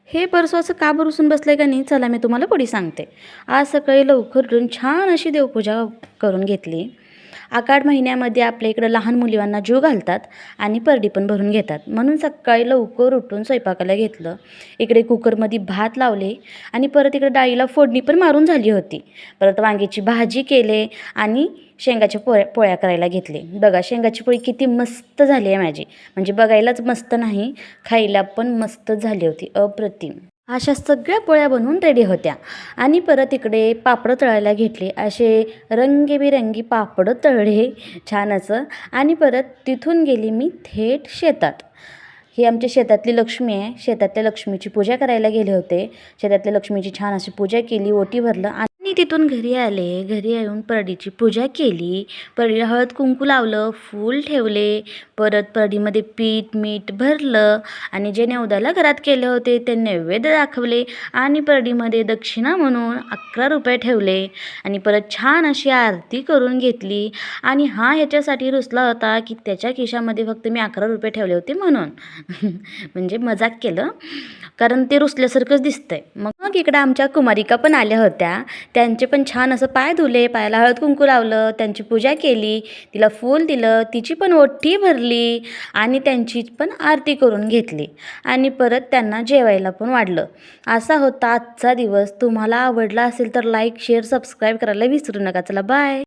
हे परसू असं का बरं बसलं आहे का नाही, चला मी तुम्हाला पुढे सांगते. आज सकाळी लवकर उठून छान अशी देवपूजा करून घेतली. आषाढ महिन्यामध्ये आपल्या इकडं लहान मुलींना जीव घालतात आणि परडी पण भरून घेतात. म्हणून सकाळी लवकर उठून स्वयंपाकाला घेतलं. इकडे कुकरमध्ये भात लावले आणि परत इकडे डाळीला फोडणी पण मारून झाली होती. परत वांग्याची भाजी केले आणि शेंगाच्या पोळ्या करायला घेतले. बघा शेंगाची पोळी किती मस्त झाली आहे माझी. म्हणजे बघायलाच मस्त नाही, खायला पण मस्त झाली होती, अप्रतिम. अशा सगळ्या पोळ्या बनवून रेडी होत्या आणि परत इकडे पापडं तळायला घेतले. असे रंगीबेरंगी पापडं तळले छान असं आणि परत तिथून गेली मी थेट शेतात. ही आमच्या शेतातली लक्ष्मी आहे. शेतातल्या लक्ष्मीची पूजा करायला गेले होते. शेतातल्या लक्ष्मीची छान अशी पूजा केली, ओटी भरलं आणि तिथून घरी आले. घरी येऊन परडीची पूजा केली. परडीला हळद कुंकू लावलं, फूल ठेवले. परत परडीमध्ये पीठ मीठ भरलं आणि जे नैवेद्याला घरात केले होते ते नैवेद्य दाखवले आणि परडीमध्ये दक्षिणा म्हणून 11 रुपये ठेवले आणि परत छान अशी आरती करून घेतली. आणि हा ह्याच्यासाठी रुसला होता की त्याच्या खिशामध्ये फक्त मी 11 रुपये ठेवले होते म्हणून. म्हणजे मजाक केलं, कारण ते रुसल्यासारखंच दिसतंय. मग इकडं आमच्या कुमारिका पण आल्या होत्या. त्यांचे पण छान असं पाय धुले, पायाला हळद कुंकू लावलं, त्यांची पूजा केली, तिला फूल दिलं, तिची पण ओटी भरली आणि त्यांची पण आरती करून घेतली आणि परत त्यांना जेवायला पण वाढलं. असा होता आजचा दिवस. तुम्हाला आवडला असेल तर लाईक शेअर सबस्क्राईब करायला विसरू नका. चला बाय.